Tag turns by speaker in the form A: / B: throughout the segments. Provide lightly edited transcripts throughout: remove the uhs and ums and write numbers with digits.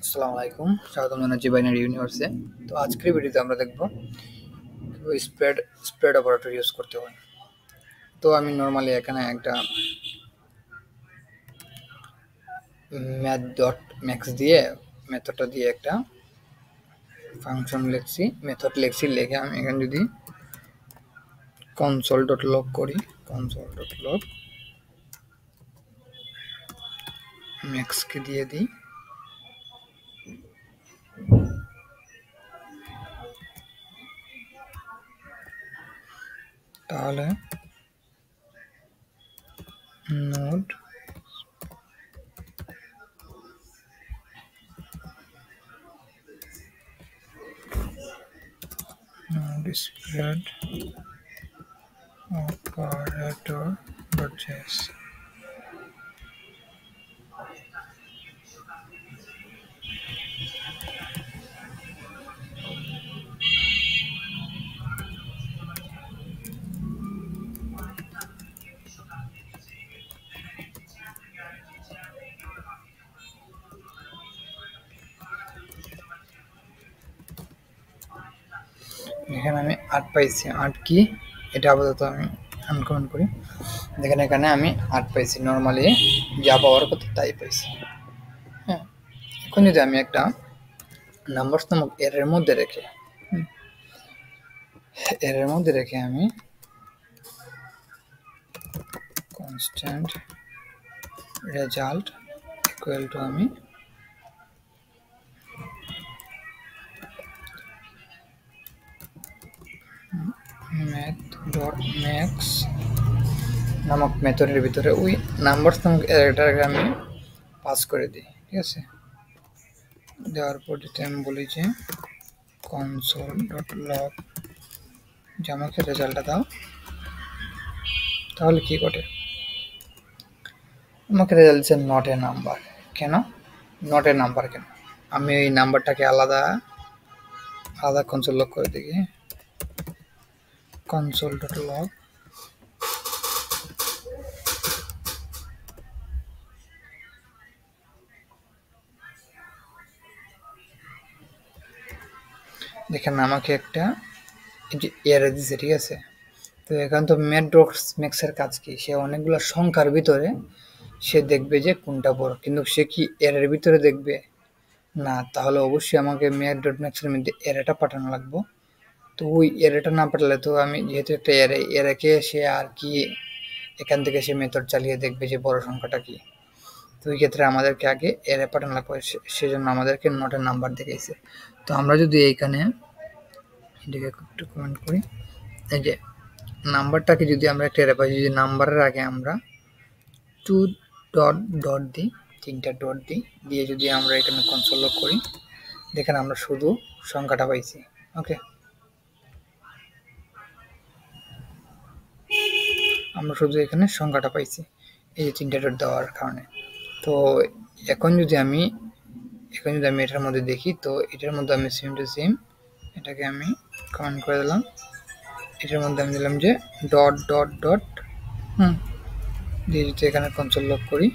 A: আসসালামু আলাইকুম, স্বাগতম জানাচ্ছি বাইনারি ইউনিভার্সে। তো আজকের ভিডিওতে আমরা দেখব কিভাবে স্প্রেড অপারেটর ইউজ করতে হয়। তো আমি নর্মালি এখানে একটা ম্যাথ ডট ম্যাক্স দিয়ে মেথডটা দিয়ে একটা ফাংশন লিখে আমি এখানে যদি কনসোল ডট লগ করি, কনসোল ডট লগ ম্যাক্সকে দিয়ে দিই, তাহলে node spread operator dot JS. এখানে আমি 8 পাইছি। 8 কি এটা আপাতত আমি আনকমেন্ট করি। দেখেন এখানে আমি 8 পাইছি, নর্মালি যা পাওয়ার কথা তাই পাইছি। হ্যাঁ, এখন যদি আমি একটা নাম্বারস নামক এর মধ্যে রেখে আমি কনস্ট্যান্ট রেজাল্ট ইকুয়াল টু আমি ম্যাথ ডট ম্যাক্স নামক মেথডের ভিতরে ওই নাম্বারস নামক এটাকে আমি পাস করে দিই। ঠিক আছে, দেওয়ার পর যদি আমি বলি যে কনসোল ডট লগ যে আমাকে রেজাল্টটা দাও, তাহলে কি ঘটে? আমাকে রেজাল্ট দিচ্ছে নট এ নাম্বার। কেন নট এ নাম্বার? কেন আমি এই নাম্বারটাকে আলাদা কনসোল লগ করে দিই। কনসোল ডট লগ দেখেন আমাকে একটা এরে দিছে। ঠিক আছে, তো এখন তো ম্যাক্সের কাজ কি? সে অনেকগুলো সংখ্যার ভিতরে সে দেখবে যে কোনটা বড়, কিন্তু সে কি এরের ভিতরে দেখবে না। তাহলে অবশ্যই আমাকে ম্যাথ ডট ম্যাক্সের মধ্যে এরেটা পাঠানো লাগবে। তো ওই এরেটা না পাঠালে তো আমি যেহেতু একটা এরেকে সে আর কি এখান থেকে সে মেথড চালিয়ে দেখবে যে বড় সংখ্যাটা কি। তো ওই ক্ষেত্রে আমাদেরকে আগে এরে পাঠানো লাগবে, সেজন্য আমাদেরকে নটের নাম্বার দেখাইছে। তো আমরা যদি এইখানে এটাকে একটু কমেন্ট করি, এই যে নাম্বারটাকে যদি আমরা একটা এরে পাই, যদি নাম্বারের আগে আমরা 2 ডট ডট দিই, 3টা ডট দিই, দিয়ে যদি আমরা এখানে কনসোল লগ করি, দেখেন আমরা শুধু সংখ্যাটা পাইছি। ওকে, আমরা শুধু এখানে সংখ্যাটা পাইছি এই যে 3টা ডট দেওয়ার কারণে। তো এখন যদি আমি এটার মধ্যে দেখি, তো এটার মধ্যে আমি সেম টু সেম এটাকে আমি কমেন্ট করে দিলাম। এটার মধ্যে আমি দিলাম যে ডট ডট ডট দিয়ে যদি এখানে কনসোল লগ করি,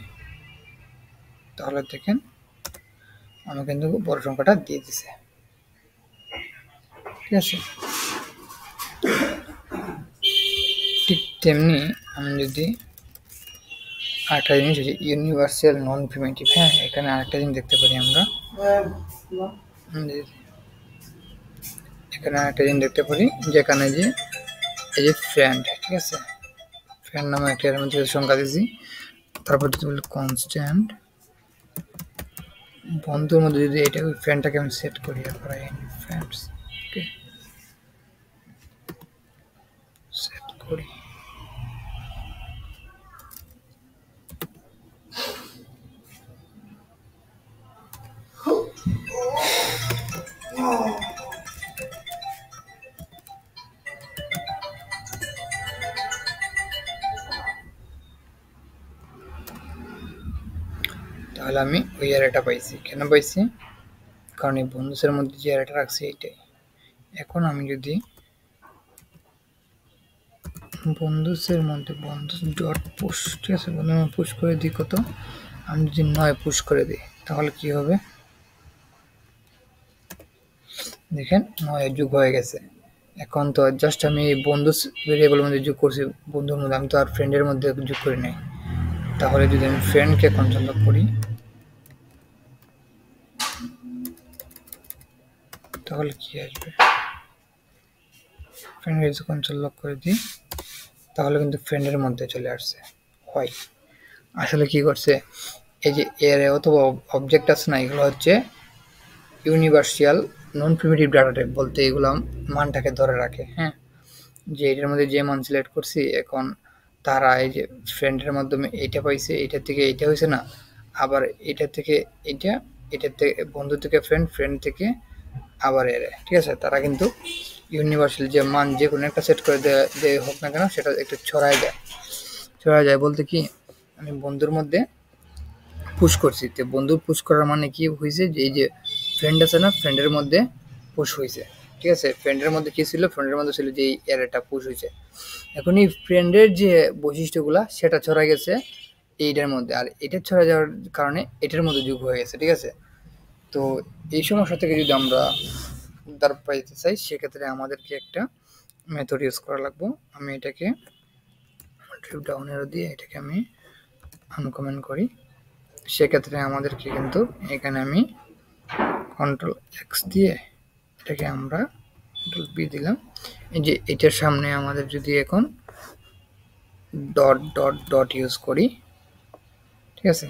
A: তাহলে দেখেন আমি কিন্তু বড় সংখ্যাটা দিয়ে দিছে। ঠিক আছে, ঠিক তেমনি আমি যদি আরেকটা জিনিস হচ্ছে ইউনিভার্সাল নন প্রিমিটিভ। হ্যাঁ, এখানে আরেকটা জিনিস দেখতে পারি আমরা, এখানে আরেকটা জিনিস দেখতে পারি যেখানে যে এই যে ফ্রেন্ড। ঠিক আছে, ফ্রেন্ড নামে একটা এর মধ্যে সংখ্যা দিয়েছি, তারপর যদি বলি কনস্ট্যান্ট বন্ধুর মধ্যে যদি এটা ওই ফ্রেন্ডটাকে আমি সেট করি, ফ্রেন্ডস ওকে সেট করি, তাহলে আমি ওই এরেটা পাইছি। কেন পাইছি? কারণ এই বন্ধুদের মধ্যে যে এরেটা রাখছি এইটাই। এখন আমি যদি বন্ধুদের মধ্যে বন্ধু ডট পুশ, ঠিক আছে, বন্ধু পুশ করে দিই কত, আমি যদি 9 পুশ করে দিই, তাহলে কি হবে? দেখেন 9 যোগ হয়ে গেছে। এখন তো জাস্ট আমি বন্ধু ভেরিয়েবলের মধ্যে যোগ করছি, বন্ধুর মধ্যে, আমি তো আর ফ্রেন্ডের মধ্যে যোগ করি নাই। তাহলে যদি আমি ফ্রেন্ডকে কনসোল লক করি, তাহলে কি আসবে? ফ্রেন্ডের কনসোল লক করে দিই, তাহলে কিন্তু ফ্রেন্ডের মধ্যে চলে আসছে। হয় আসলে কি করছে, এই যে এর অথবা অবজেক্ট আছে না, এগুলো হচ্ছে ইউনিভার্সাল নন প্রিমিটিভ ডাটা টাইপ, বলতে এগুলো মানটাকে ধরে রাখে। হ্যাঁ, যে এটার মধ্যে যে মান সিলেক্ট করছি, এখন তারা এই যে ফ্রেন্ডের মাধ্যমে এইটা পাইছে, এইটার থেকে এইটা হয়েছে না, আবার এটা থেকে এইটা, এটার থেকে বন্ধু থেকে ফ্রেন্ড, ফ্রেন্ড থেকে আবার এরে, ঠিক আছে? তারা কিন্তু ইউনিভার্সাল যে মান যে কোনো একটা সেট করে যে হোক না কেন, সেটা একটু ছড়ায় যায় বলতে কি, আমি বন্ধুর মধ্যে পুশ করছি, তো বন্ধু পুশ করার মানে কি হয়েছে, যে এই যে ফ্রেন্ড আছে না, ফ্রেন্ডের মধ্যে পুশ হয়েছে, ঠিক আছে? ফ্রেন্ডের মধ্যে কি ছিল, ফ্রেন্ডের মধ্যে ছিল যে এই অ্যারেটা পুশ হয়েছে। এখন এই ফ্রেন্ডের যে বৈশিষ্ট্যগুলা সেটা ছড়া গেছে এইটার মধ্যে, আর এটা ছড়া যাওয়ার কারণে এটার মধ্যে যোগ হয়ে গেছে, ঠিক আছে? তো এই সমস্যা থেকে যদি আমরা উদ্ধার পাইতে চাই, সেক্ষেত্রে আমাদেরকে একটা মেথড ইউজ করা লাগবে। আমি এটাকে ড্রিপ ডাউন এরো দিয়ে এটাকে আমি আনকমেন্ট করি। সেক্ষেত্রে আমাদেরকে কিন্তু এখানে আমি কন্ট্রোল এক্স দিয়ে এটাকে আমরা কন্ট্রোল বি দিলাম। এই যে এটার সামনে আমাদের যদি এখন ডট ডট ডট ইউজ করি, ঠিক আছে?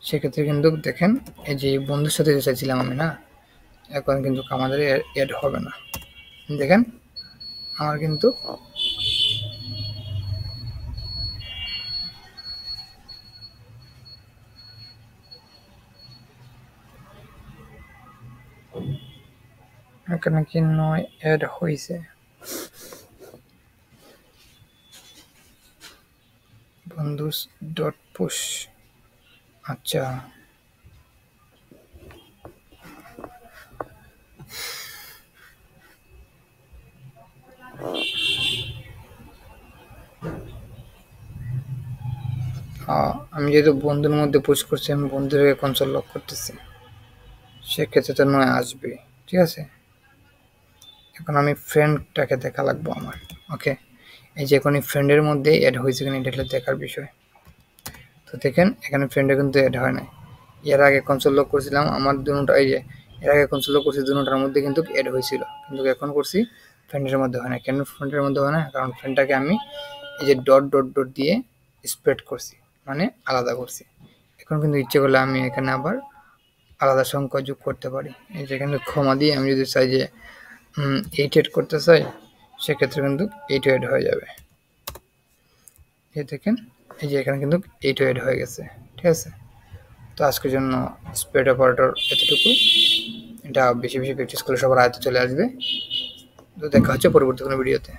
A: সেক্ষেত্রে কিন্তু দেখেন, এই যে বন্ধুর সাথে যে চাইছিলাম আমি না, এখন কিন্তু আমাদের এড হবে না। দেখেন আমার কিন্তু এখানে কি নয় এড হয়েছে, বন্ধু ডট পুশ। আচ্ছা, আমি যেহেতু বন্ধুর মধ্যে পুশ করছি, আমি বন্ধুকে কনসোল লক করতেছি, সেক্ষেত্রে তো নয় আসবে, ঠিক আছে? এখন আমি ফ্রেন্ডটাকে দেখা লাগবো আমার। ওকে, এই যে এখন এই ফ্রেন্ডের মধ্যে অ্যাড হয়েছে কিনা এটা হলো দেখার বিষয়। তো দেখেন এখানে ফ্রেন্ডে কিন্তু অ্যাড হয় নাই। এর আগে কনসোল লক করছিলাম, আমার দুটোটা, এই যে এর আগে কনসোল লক করছি দুটোটার মধ্যে কিন্তু অ্যাড হয়েছিল, কিন্তু এখন করছি ফ্রেন্ডের মধ্যে হয় না। কেন ফ্রেন্ডের মধ্যে হয় না? কারণ ফ্রেন্ডটাকে আমি এই যে ডট ডট ডট দিয়ে স্প্রেড করছি, মানে আলাদা করছি। এখন কিন্তু ইচ্ছে করলে আমি এখানে আবার আলাদা সংখ্যা যোগ করতে পারি। এই যে এখানে ক্ষমা দিয়ে আমি যদি চাই যে 8 এড করতে চাই, সেক্ষেত্রে কিন্তু 8 এড হয়ে যাবে। এই দেখেন, এই যে এখানে কিন্তু 8 এড হয়ে গেছে, ঠিক আছে? তো আজকের জন্য স্প্রেড অপারেটর এতটুকুই। এটা বেশি বেশি প্র্যাকটিস করলে সবার আয়ত্তে চলে আসবে। তো দেখা হচ্ছে পরবর্তী কোনো ভিডিওতে।